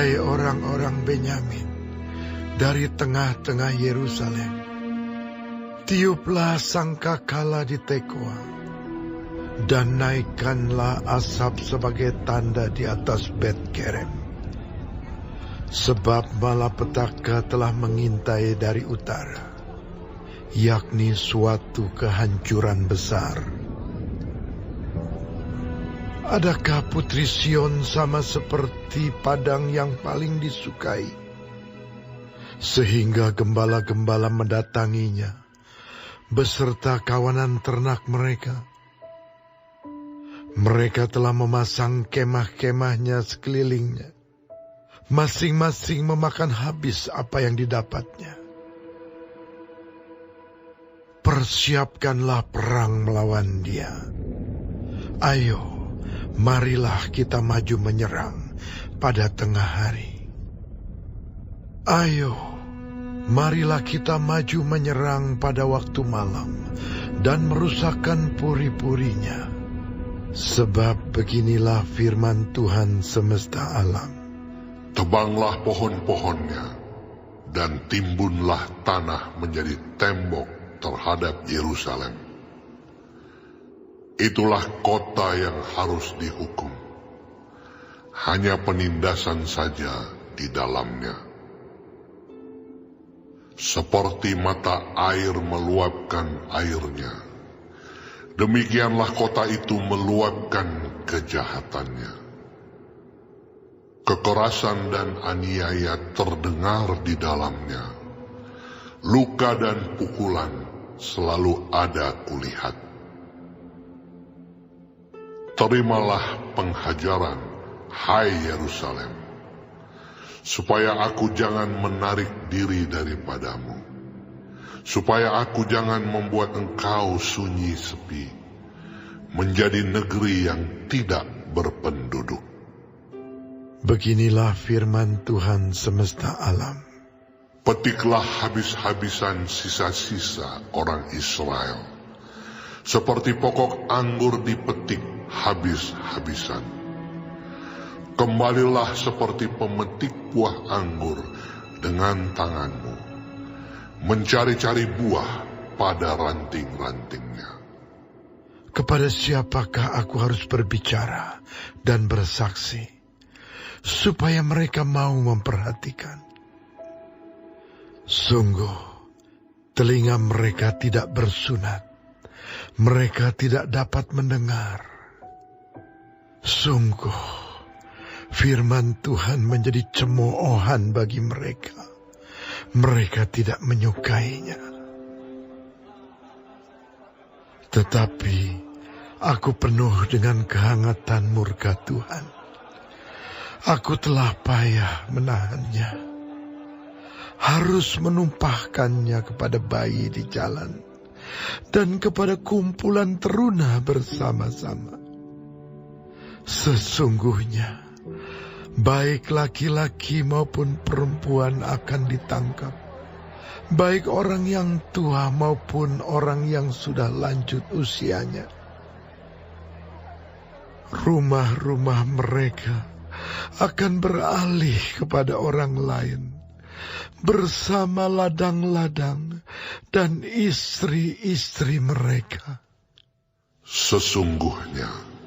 Hai orang-orang Benyamin, dari tengah-tengah Yerusalem, tiuplah sangkakala di Tekoa, dan naikkanlah asap sebagai tanda di atas Bet Kerem. Sebab malapetaka telah mengintai dari utara, yakni suatu kehancuran besar. Adakah Putri Sion sama seperti padang yang paling disukai, sehingga gembala-gembala mendatanginya beserta kawanan ternak mereka? Mereka telah memasang kemah-kemahnya sekelilingnya, masing-masing memakan habis apa yang didapatnya. Persiapkanlah perang melawan dia. Ayo, marilah kita maju menyerang pada tengah hari. Ayo, marilah kita maju menyerang pada waktu malam dan merusakkan puri-purinya. Sebab beginilah firman Tuhan semesta alam. Tebanglah pohon-pohonnya dan timbunlah tanah menjadi tembok terhadap Yerusalem. Itulah kota yang harus dihukum. Hanya penindasan saja di dalamnya. Seperti mata air meluapkan airnya, demikianlah kota itu meluapkan kejahatannya. Kekerasan dan aniaya terdengar di dalamnya. Luka dan pukulan selalu ada kulihat. Terimalah penghajaran, hai Yerusalem, supaya aku jangan menarik diri daripadamu, supaya aku jangan membuat engkau sunyi sepi, menjadi negeri yang tidak berpenduduk. Beginilah firman Tuhan semesta alam. Petiklah habis-habisan sisa-sisa orang Israel, seperti pokok anggur dipetik habis-habisan. Kembalilah seperti pemetik buah anggur dengan tanganmu, mencari-cari buah pada ranting-rantingnya. Kepada siapakah aku harus berbicara dan bersaksi, supaya mereka mau memperhatikan? Sungguh, telinga mereka tidak bersunat, mereka tidak dapat mendengar. Sungguh, firman Tuhan menjadi cemoohan bagi mereka. Mereka tidak menyukainya. Tetapi aku penuh dengan kehangatan murka Tuhan. Aku telah payah menahannya. Harus menumpahkannya kepada bayi di jalan dan kepada kumpulan teruna bersama-sama. Sesungguhnya, baik laki-laki maupun perempuan akan ditangkap, baik orang yang tua maupun orang yang sudah lanjut usianya. Rumah-rumah mereka akan beralih kepada orang lain, bersama ladang-ladang dan istri-istri mereka. Sesungguhnya,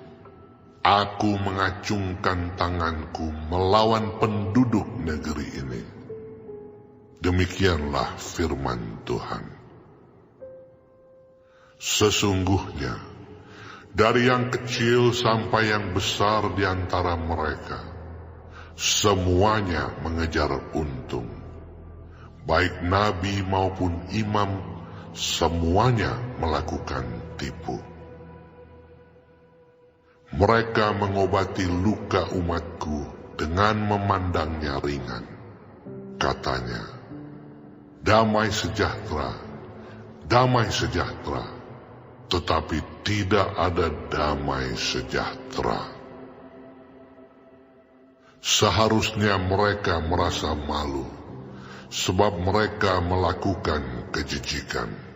aku mengacungkan tanganku melawan penduduk negeri ini. Demikianlah firman Tuhan. Sesungguhnya, dari yang kecil sampai yang besar di antara mereka, semuanya mengejar untung. Baik nabi maupun imam, semuanya melakukan tipu. Mereka mengobati luka umatku dengan memandangnya ringan. Katanya, damai sejahtera, tetapi tidak ada damai sejahtera. Seharusnya mereka merasa malu, sebab mereka melakukan kejijikan.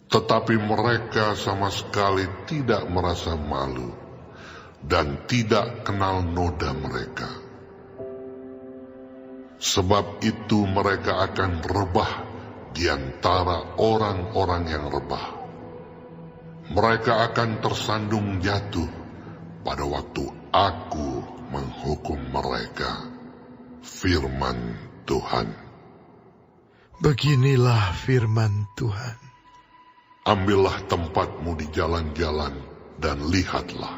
Tetapi mereka sama sekali tidak merasa malu dan tidak kenal noda mereka. Sebab itu mereka akan rebah di antara orang-orang yang rebah. Mereka akan tersandung jatuh pada waktu aku menghukum mereka. Firman Tuhan. Beginilah firman Tuhan. Ambillah tempatmu di jalan-jalan dan lihatlah.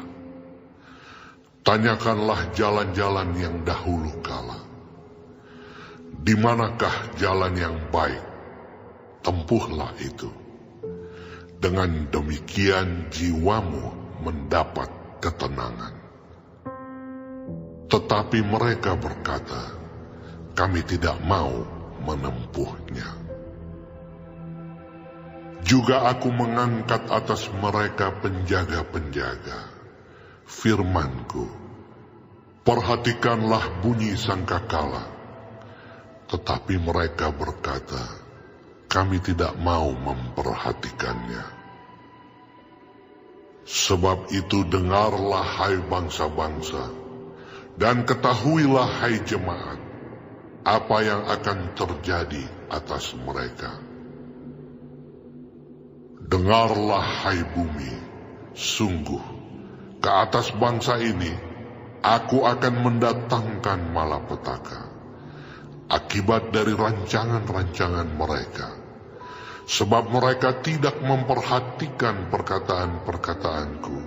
Tanyakanlah jalan-jalan yang dahulu kala. Di manakah jalan yang baik? Tempuhlah itu. Dengan demikian jiwamu mendapat ketenangan. Tetapi mereka berkata, kami tidak mau menempuhnya. Juga aku mengangkat atas mereka penjaga-penjaga. Firmanku, perhatikanlah bunyi sangkakala. Tetapi mereka berkata, kami tidak mau memperhatikannya. Sebab itu dengarlah hai bangsa-bangsa, dan ketahuilah hai jemaat, apa yang akan terjadi atas mereka. Dengarlah hai bumi, sungguh ke atas bangsa ini aku akan mendatangkan malapetaka, akibat dari rancangan-rancangan mereka. Sebab mereka tidak memperhatikan perkataan-perkataanku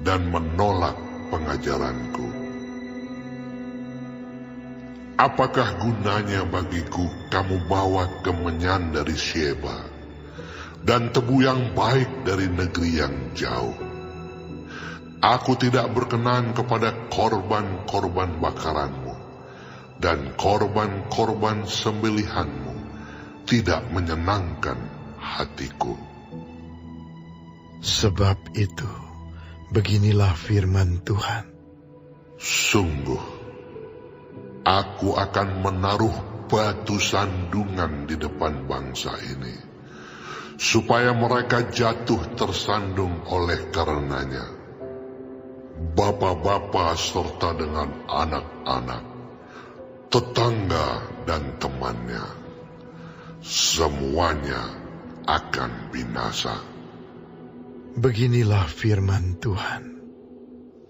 dan menolak pengajaranku. Apakah gunanya bagiku kamu bawa kemenyan dari Sheba dan tebu yang baik dari negeri yang jauh? Aku tidak berkenan kepada korban-korban bakaranmu, dan korban-korban sembelihanmu tidak menyenangkan hatiku. Sebab itu, beginilah firman Tuhan. Sungguh, aku akan menaruh batu sandungan di depan bangsa ini, supaya mereka jatuh tersandung oleh karenanya. Bapa-bapa serta dengan anak-anak, tetangga dan temannya, semuanya akan binasa. Beginilah firman Tuhan.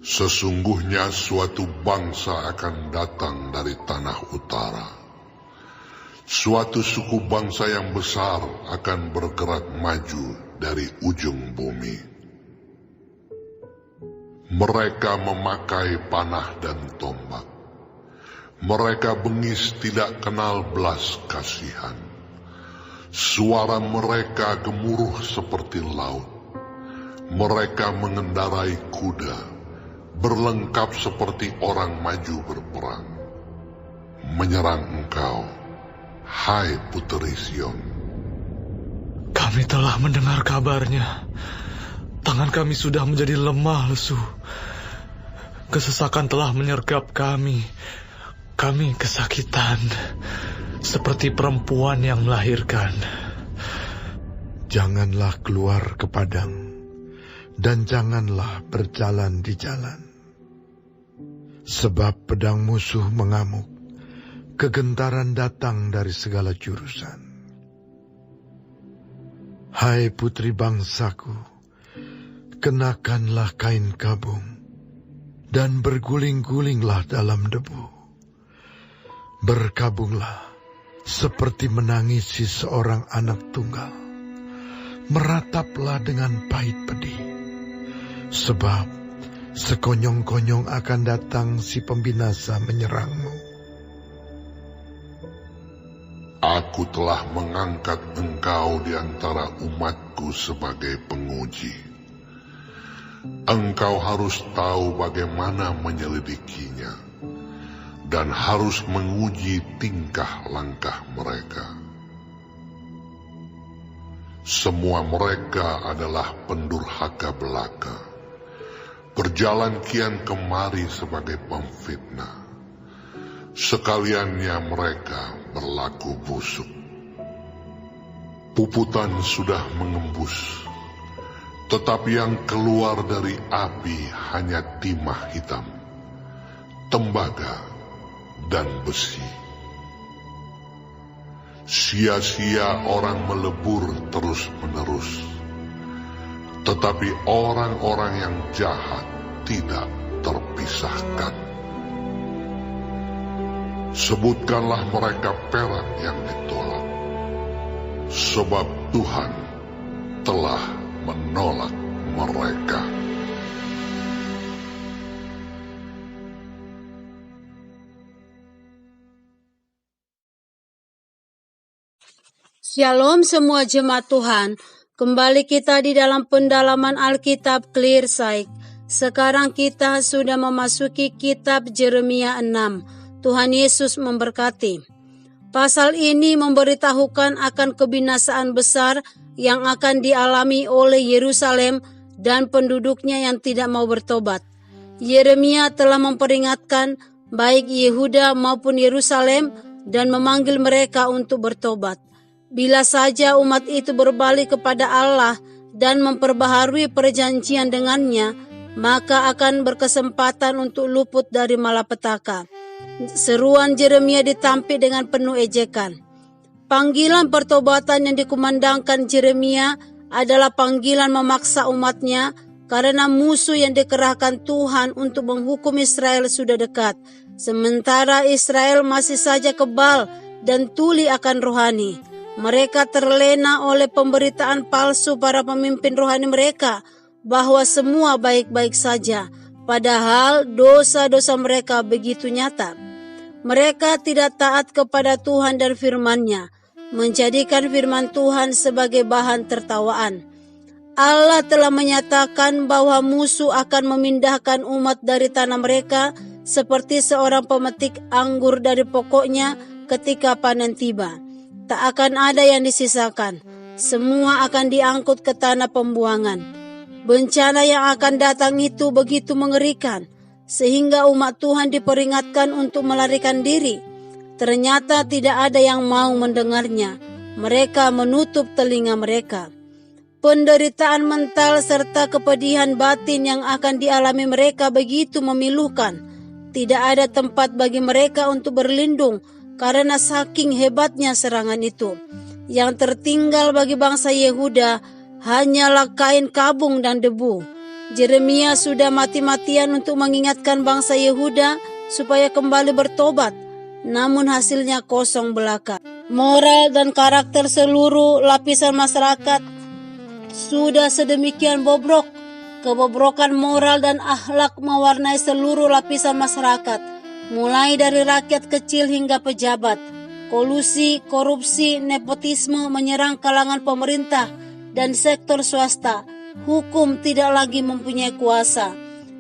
Sesungguhnya suatu bangsa akan datang dari tanah utara. Suatu suku bangsa yang besar akan bergerak maju dari ujung bumi. Mereka memakai panah dan tombak. Mereka bengis tidak kenal belas kasihan. Suara mereka gemuruh seperti laut. Mereka mengendarai kuda, berlengkap seperti orang maju berperang, menyerang engkau, hai Puteri Sion. Kami telah mendengar kabarnya. Tangan kami sudah menjadi lemah lesu. Kesesakan telah menyergap kami. Kami kesakitan, seperti perempuan yang melahirkan. Janganlah keluar ke padang, dan janganlah berjalan di jalan. Sebab pedang musuh mengamuk, kegentaran datang dari segala jurusan. Hai putri bangsaku, kenakanlah kain kabung, dan berguling-gulinglah dalam debu. Berkabunglah seperti menangisi seorang anak tunggal. Merataplah dengan pahit pedih, sebab sekonyong-konyong akan datang si pembinasa menyerangmu. Aku telah mengangkat engkau di antara umatku sebagai penguji. Engkau harus tahu bagaimana menyelidikinya, dan harus menguji tingkah langkah mereka. Semua mereka adalah pendurhaka belaka, berjalan kian kemari sebagai pemfitnah. Sekaliannya mereka berlaku busuk. Puputan sudah mengembus, tetapi yang keluar dari api hanya timah hitam, tembaga, dan besi. Sia-sia orang melebur terus-menerus, tetapi orang-orang yang jahat tidak terpisahkan. Sebutkanlah mereka perak yang ditolak, sebab Tuhan telah menolak mereka. Shalom semua jemaat Tuhan, kembali kita di dalam pendalaman Alkitab Clear Sight. Sekarang kita sudah memasuki kitab Yeremia 6. Tuhan Yesus memberkati. Pasal ini memberitahukan akan kebinasaan besar yang akan dialami oleh Yerusalem dan penduduknya yang tidak mau bertobat. Yeremia telah memperingatkan baik Yehuda maupun Yerusalem dan memanggil mereka untuk bertobat. Bila saja umat itu berbalik kepada Allah dan memperbaharui perjanjian dengannya, maka akan berkesempatan untuk luput dari malapetaka. Seruan Yeremia ditampik dengan penuh ejekan. Panggilan pertobatan yang dikumandangkan Yeremia adalah panggilan memaksa umatnya karena musuh yang dikerahkan Tuhan untuk menghukum Israel sudah dekat. Sementara Israel masih saja kebal dan tuli akan rohani. Mereka terlena oleh pemberitaan palsu para pemimpin rohani mereka bahwa semua baik-baik saja, padahal dosa-dosa mereka begitu nyata. Mereka tidak taat kepada Tuhan dan firman-Nya, menjadikan firman Tuhan sebagai bahan tertawaan. Allah telah menyatakan bahwa musuh akan memindahkan umat dari tanah mereka seperti seorang pemetik anggur dari pokoknya ketika panen tiba. Tak akan ada yang disisakan, semua akan diangkut ke tanah pembuangan. Bencana yang akan datang itu begitu mengerikan, sehingga umat Tuhan diperingatkan untuk melarikan diri. Ternyata tidak ada yang mau mendengarnya, mereka menutup telinga mereka. Penderitaan mental serta kepedihan batin yang akan dialami mereka begitu memilukan. Tidak ada tempat bagi mereka untuk berlindung, karena saking hebatnya serangan itu. Yang tertinggal bagi bangsa Yehuda hanyalah kain kabung dan debu. Yeremia sudah mati-matian untuk mengingatkan bangsa Yehuda supaya kembali bertobat, namun hasilnya kosong belaka. Moral dan karakter seluruh lapisan masyarakat sudah sedemikian bobrok. Kebobrokan moral dan akhlak mewarnai seluruh lapisan masyarakat, mulai dari rakyat kecil hingga pejabat. Kolusi, korupsi, nepotisme menyerang kalangan pemerintah dan sektor swasta. Hukum tidak lagi mempunyai kuasa.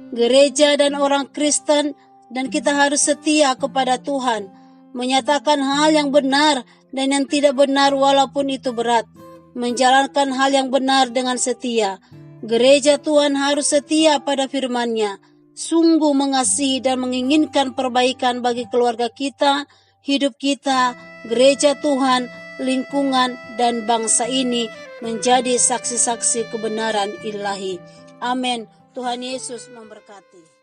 Gereja dan orang Kristen dan kita harus setia kepada Tuhan, menyatakan hal yang benar dan yang tidak benar walaupun itu berat, menjalankan hal yang benar dengan setia. Gereja Tuhan harus setia pada firman-Nya, sungguh mengasihi dan menginginkan perbaikan bagi keluarga kita, hidup kita, gereja Tuhan, lingkungan, dan bangsa ini menjadi saksi-saksi kebenaran ilahi. Amin. Tuhan Yesus memberkati.